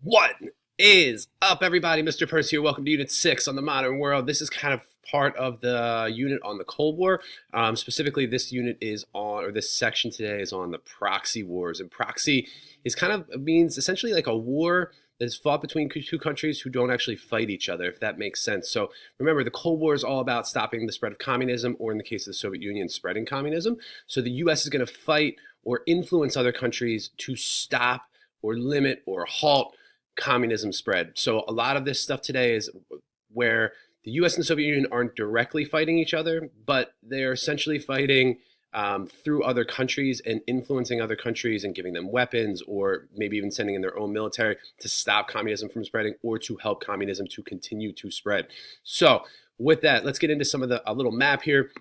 What is up, everybody? Mr. Percy here. Welcome to Unit 6 on the Modern World. This is kind of part of the unit on the Cold War. Specifically, this unit is on, or this section today is on the proxy wars. And proxy is kind of means essentially like a war that is fought between two countries who don't actually fight each other, if that makes sense. So remember, the Cold War is all about stopping the spread of communism, or in the case of the Soviet Union, spreading communism. So the US is going to fight or influence other countries to stop or limit or halt communism spread. So a lot of this stuff today is where the US and the Soviet Union aren't directly fighting each other, but they're essentially fighting through other countries and influencing other countries and giving them weapons, or maybe even sending in their own military to stop communism from spreading or to help communism to continue to spread. So with that, let's get into some of a little map here.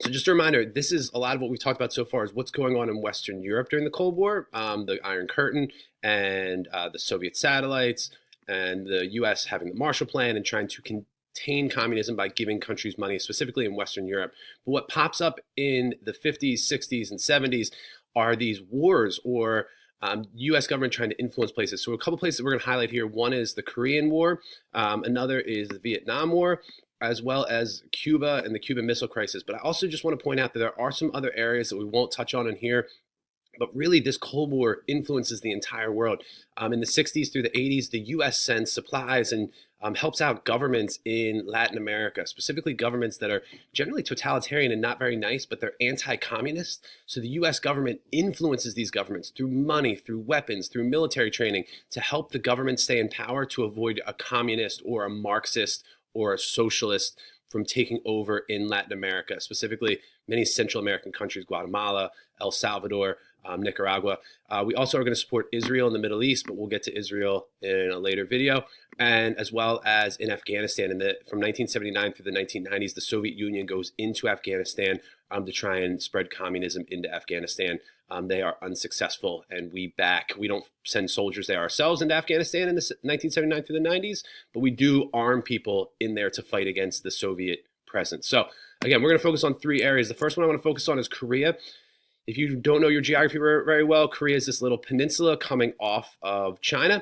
So just a reminder, this is a lot of what we've talked about so far is what's going on in Western Europe during the Cold War, the Iron Curtain and the Soviet satellites, and the US having the Marshall Plan and trying to contain communism by giving countries money, specifically in Western Europe. But what pops up in the 50s, 60s, and 70s are these wars, or US government trying to influence places. So a couple places we're going to highlight here. One is the Korean War. Another is the Vietnam War, as well as Cuba and the Cuban Missile Crisis. But I also just want to point out that there are some other areas that we won't touch on in here. But really, this Cold War influences the entire world. In the 60s through the 80s, the U.S. sends supplies and helps out governments in Latin America, specifically governments that are generally totalitarian and not very nice, but they're anti-communist. So the U.S. government influences these governments through money, through weapons, through military training to help the government stay in power to avoid a communist or a Marxist or a socialist from taking over in Latin America, specifically many Central American countries, Guatemala, El Salvador, Nicaragua. We also are going to support Israel in the Middle East, but we'll get to Israel in a later video, and as well as in Afghanistan. From 1979 through the 1990s, the Soviet Union goes into Afghanistan to try and spread communism into Afghanistan. They are unsuccessful, and we don't send soldiers there ourselves into Afghanistan in the 1979 through the 90s, but we do arm people in there to fight against the Soviet presence. So again, we're going to focus on three areas. The first one I want to focus on is Korea. If you don't know your geography very well, Korea is this little peninsula coming off of China.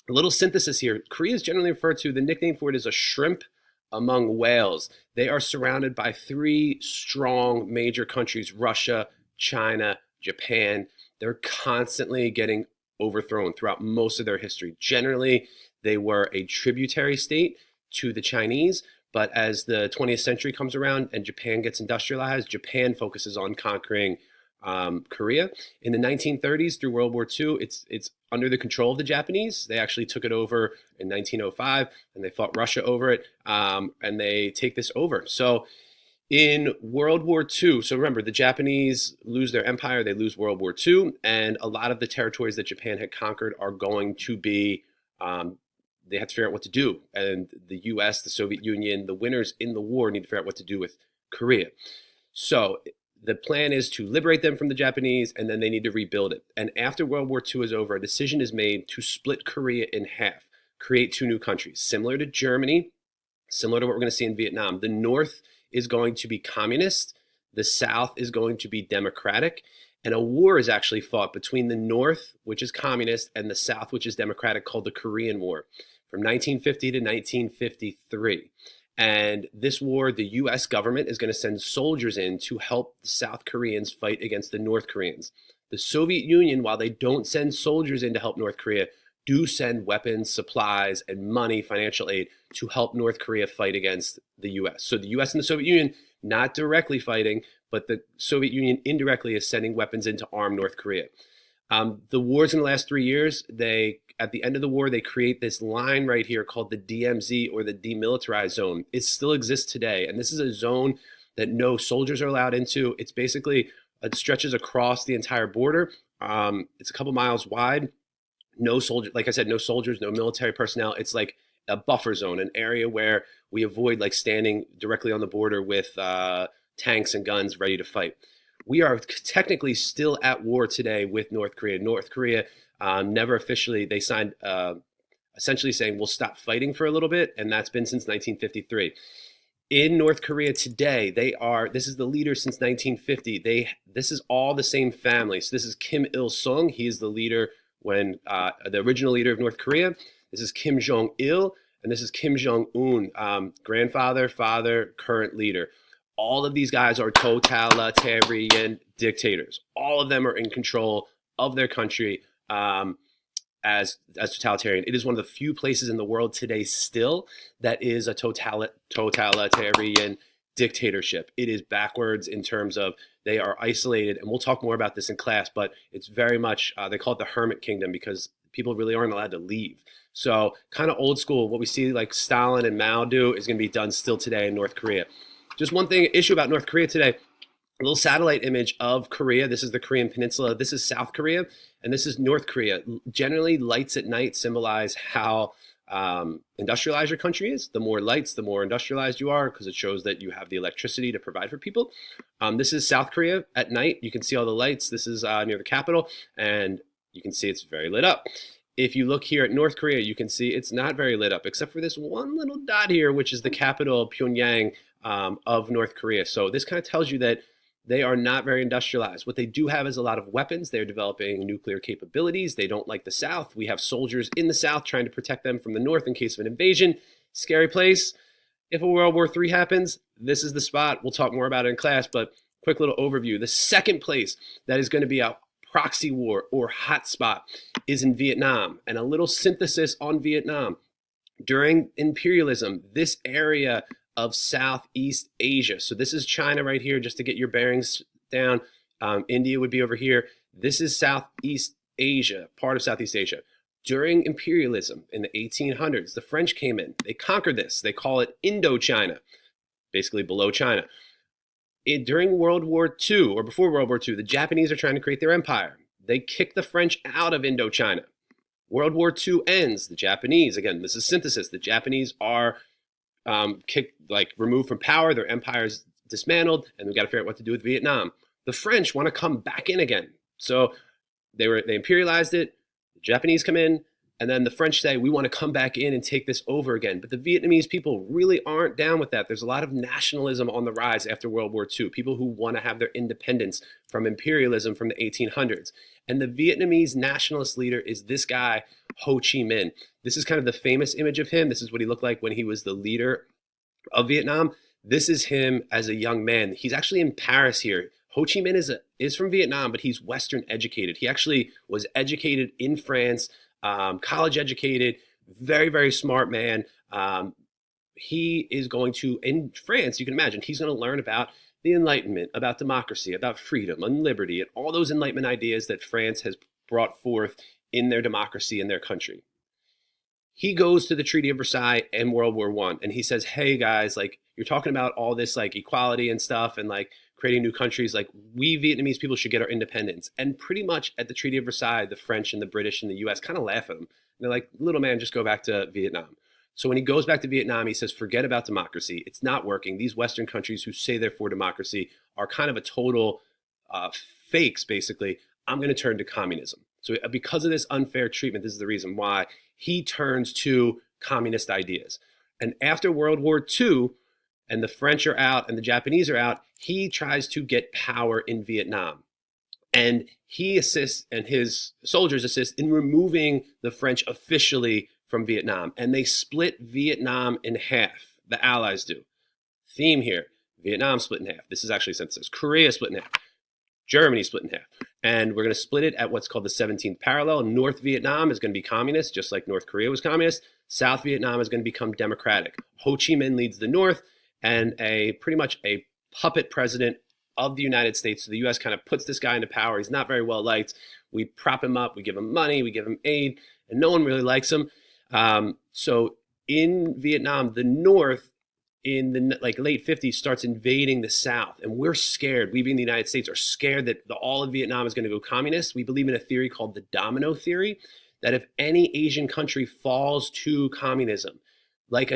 A little synthesis here. Korea is generally referred to, the nickname for it is a shrimp among whales. They are surrounded by three strong major countries: Russia, China, Japan. They're constantly getting overthrown throughout most of their history. Generally, they were a tributary state to the Chinese, but as the 20th century comes around and Japan gets industrialized, Japan focuses on conquering Korea. In the 1930s through World War II, it's under the control of the Japanese. They actually took it over in 1905, and they fought Russia over it, and they take this over. So in World War II, so remember, the Japanese lose their empire, they lose World War II, and a lot of the territories that Japan had conquered are going to be, they have to figure out what to do. And the US, the Soviet Union, the winners in the war need to figure out what to do with Korea. So the plan is to liberate them from the Japanese, and then they need to rebuild it. And after World War II is over, a decision is made to split Korea in half, create two new countries, similar to Germany, similar to what we're going to see in Vietnam. The North is going to be communist, the South is going to be democratic, and a war is actually fought between the North, which is communist, and the South, which is democratic, called the Korean War, from 1950 to 1953. And this war, the US government is going to send soldiers in to help the South Koreans fight against the North Koreans. The Soviet Union, while they don't send soldiers in to help North Korea, do send weapons, supplies, and money, financial aid, to help North Korea fight against the US. So the US and the Soviet Union, not directly fighting, but the Soviet Union indirectly is sending weapons in to arm North Korea. The war's in the last 3 years. At the end of the war, they create this line right here called the DMZ, or the Demilitarized Zone. It still exists today, and this is a zone that no soldiers are allowed into. It's basically, it stretches across the entire border. It's a couple miles wide. No soldiers, like I said, no soldiers, no military personnel. It's like a buffer zone, an area where we avoid like standing directly on the border with tanks and guns ready to fight. We are technically still at war today with North Korea. North Korea never officially, they signed essentially saying we'll stop fighting for a little bit, and that's been since 1953. In North Korea today, this is the leader since 1950. This is all the same family. So this is Kim Il-sung. He is the leader when the original leader of North Korea. This is Kim Jong-il, and this is Kim Jong-un, grandfather, father, current leader. All of these guys are totalitarian dictators. All of them are in control of their country as totalitarian. It is one of the few places in the world today still that is a totalitarian dictatorship. It is backwards in terms of they are isolated, and we'll talk more about this in class, but it's very much, they call it the hermit kingdom because people really aren't allowed to leave. So kind of old school, what we see like Stalin and Mao do is going to be done still today in North Korea. Just one issue about North Korea today, a little satellite image of Korea. This is the Korean Peninsula. This is South Korea, and this is North Korea. Generally, lights at night symbolize how industrialized your country is. The more lights, the more industrialized you are, because it shows that you have the electricity to provide for people. This is South Korea at night. You can see all the lights. This is near the capital, and you can see it's very lit up. If you look here at North Korea, you can see it's not very lit up, except for this one little dot here, which is the capital, Pyongyang, of North Korea. So this kind of tells you that they are not very industrialized. What they do have is a lot of weapons. They're developing nuclear capabilities. They don't like the South. We have soldiers in the South trying to protect them from the North in case of an invasion. Scary place. If a World War III happens, this is the spot. We'll talk more about it in class, but quick little overview. The second place that is going to be a proxy war or hotspot is in Vietnam. And a little synthesis on Vietnam. During imperialism, this area of Southeast Asia. So this is China right here, just to get your bearings down. India would be over here. This is Southeast Asia, part of Southeast Asia. During imperialism in the 1800s, the French came in. They conquered this. They call it Indochina, basically below China. During World War II, or before World War II, the Japanese are trying to create their empire. They kick the French out of Indochina. World War II ends. The Japanese, again, this is synthesis. The Japanese are removed from power, their empire is dismantled, and we've got to figure out what to do with Vietnam. The French want to come back in again. So they imperialized it, the Japanese come in, and then the French say, we want to come back in and take this over again. But the Vietnamese people really aren't down with that. There's a lot of nationalism on the rise after World War II, people who want to have their independence from imperialism from the 1800s. And the Vietnamese nationalist leader is this guy, Ho Chi Minh. This is kind of the famous image of him. This is what he looked like when he was the leader of Vietnam. This is him as a young man. He's actually in Paris here. Ho Chi Minh is from Vietnam, but he's Western educated. He actually was educated in France, college educated, very, very smart man. He is going to, in France, you can imagine, he's going to learn about the Enlightenment, about democracy, about freedom and liberty, and all those Enlightenment ideas that France has brought forth in their democracy in their country. He goes to the Treaty of Versailles and World War I, and he says, hey guys, like, you're talking about all this like equality and stuff and like creating new countries, like we Vietnamese people should get our independence. And pretty much at the Treaty of Versailles, the French and the British and the US kind of laugh at him. And they're like, little man, just go back to Vietnam. So when he goes back to Vietnam, he says, forget about democracy. It's not working. These Western countries who say they're for democracy are kind of a total fakes, basically. I'm going to turn to communism. So because of this unfair treatment, this is the reason why he turns to communist ideas. And after World War II, and the French are out and the Japanese are out, he tries to get power in Vietnam. And he assists, and his soldiers assist in removing the French officially from Vietnam. And they split Vietnam in half. The Allies do. Theme here, Vietnam split in half. This is actually synthesis. Korea split in half. Germany split in half. And we're going to split it at what's called the 17th parallel. North Vietnam is going to be communist, just like North Korea was communist. South Vietnam is going to become democratic. Ho Chi Minh leads the North, and pretty much a puppet president of the United States. So the U.S. kind of puts this guy into power. He's not very well liked. We prop him up. We give him money. We give him aid. And no one really likes him. So in Vietnam, the North in the late 50s starts invading the South. And we're scared. We being the United States are scared that all of Vietnam is going to go communist. We believe in a theory called the domino theory, that if any Asian country falls to communism, like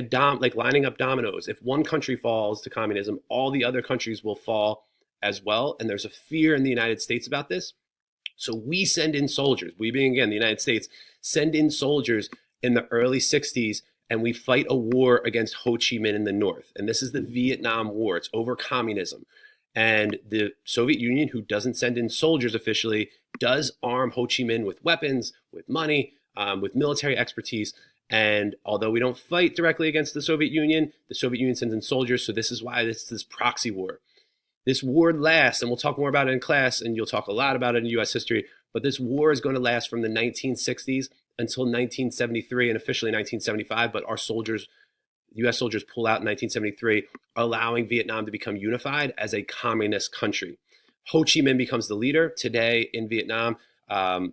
lining up dominoes, if one country falls to communism, all the other countries will fall as well. And there's a fear in the United States about this. So we send in soldiers. We being, again, the United States, send in soldiers in the early 60s, and we fight a war against Ho Chi Minh in the North. And this is the Vietnam War. It's over communism. And the Soviet Union, who doesn't send in soldiers officially, does arm Ho Chi Minh with weapons, with money, with military expertise. And although we don't fight directly against the Soviet Union sends in soldiers. So this is why this proxy war. This war lasts, and we'll talk more about it in class, and you'll talk a lot about it in U.S. history, but this war is going to last from the 1960s until 1973 and officially 1975, but our soldiers, U.S. soldiers, pull out in 1973, allowing Vietnam to become unified as a communist country. Ho Chi Minh becomes the leader. Today in Vietnam, the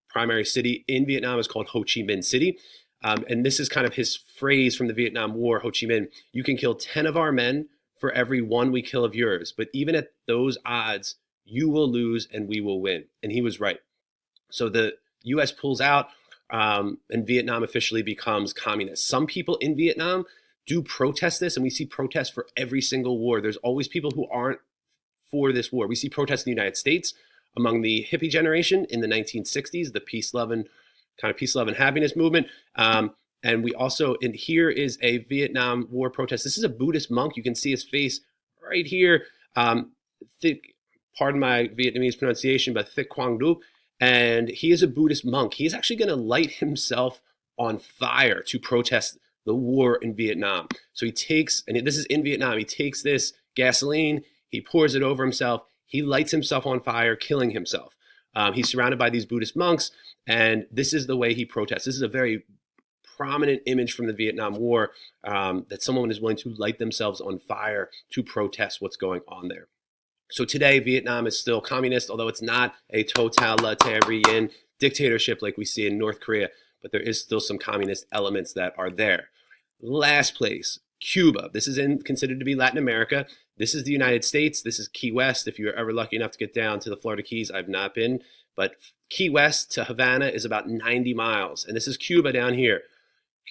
primary city in Vietnam is called Ho Chi Minh City. And this is kind of his phrase from the Vietnam War, Ho Chi Minh: "You can kill 10 of our men for every one we kill of yours. But even at those odds, you will lose and we will win." And he was right. So the U.S. pulls out, and Vietnam officially becomes communist. Some people in Vietnam do protest this, and we see protests for every single war. There's always people who aren't for this war. We see protests in the United States among the hippie generation in the 1960s, the peace, love, and happiness movement. And we also, and here is a Vietnam War protest. This is a Buddhist monk. You can see his face right here. Pardon my Vietnamese pronunciation, but Thick Quang Du. And he is a Buddhist monk. He is actually going to light himself on fire to protest the war in Vietnam. So he takes, and this is in Vietnam, he takes this gasoline, he pours it over himself, he lights himself on fire, killing himself. He's surrounded by these Buddhist monks, and this is the way he protests. This is a very prominent image from the Vietnam War, that someone is willing to light themselves on fire to protest what's going on there. So today, Vietnam is still communist, although it's not a totalitarian dictatorship like we see in North Korea, but there is still some communist elements that are there. Last place, Cuba. This is considered to be Latin America. This is the United States. This is Key West. If you're ever lucky enough to get down to the Florida Keys, I've not been, but Key West to Havana is about 90 miles. And this is Cuba down here.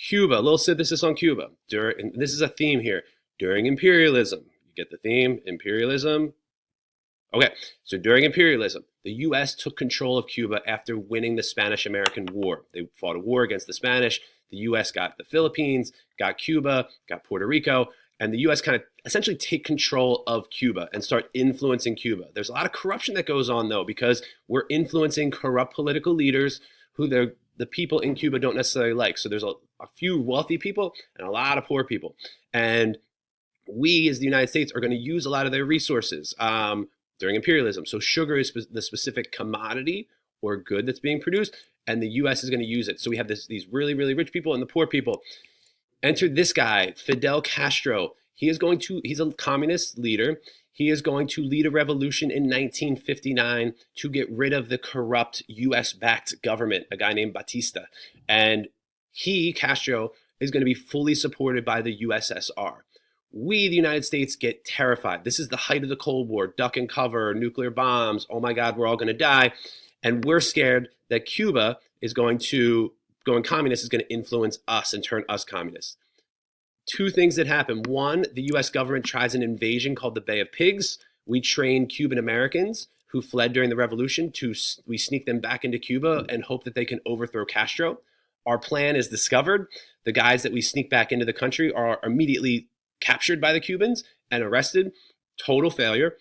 Cuba, a little synthesis on Cuba. And this is a theme here. During imperialism, you get the theme, imperialism. Okay, so during imperialism, the U.S. took control of Cuba after winning the Spanish-American War. They fought a war against the Spanish. The U.S. got the Philippines, got Cuba, got Puerto Rico, and the U.S. kind of essentially take control of Cuba and start influencing Cuba. There's a lot of corruption that goes on, though, because we're influencing corrupt political leaders who the people in Cuba don't necessarily like. So there's a few wealthy people and a lot of poor people. And we, as the United States, are going to use a lot of their resources during imperialism. So sugar is the specific commodity or good that's being produced, and the U.S. is going to use it. So we have these really, really rich people and the poor people. Enter this guy, Fidel Castro. He's a communist leader. He is going to lead a revolution in 1959 to get rid of the corrupt U.S.-backed government, a guy named Batista. And Castro, is going to be fully supported by the USSR. We, the United States, get terrified. This is the height of the Cold War, duck and cover, nuclear bombs. Oh my God, we're all going to die. And we're scared that Cuba is going communist is going to influence us and turn us communist. Two things that happen. One, the U.S. government tries an invasion called the Bay of Pigs. We train Cuban Americans who fled during the revolution we sneak them back into Cuba and hope that they can overthrow Castro. Our plan is discovered. The guys that we sneak back into the country are immediately captured by the Cubans and arrested. Total failure.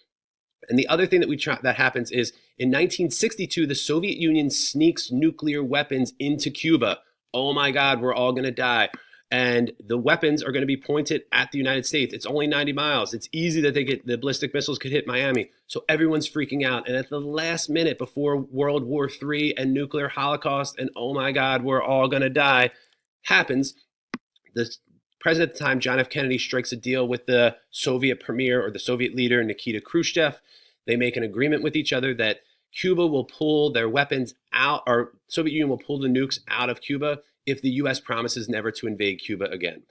And the other thing that happens is in 1962, the Soviet Union sneaks nuclear weapons into Cuba. Oh my God, we're all going to die. And the weapons are going to be pointed at the United States. It's only 90 miles. It's easy that the ballistic missiles could hit Miami. So everyone's freaking out. And at the last minute before World War III and nuclear holocaust and oh my God, we're all going to die happens, the president at the time, John F. Kennedy, strikes a deal with the Soviet premier or the Soviet leader, Nikita Khrushchev. They make an agreement with each other that Cuba will pull their weapons out, or Soviet Union will pull the nukes out of Cuba if the U.S. promises never to invade Cuba again.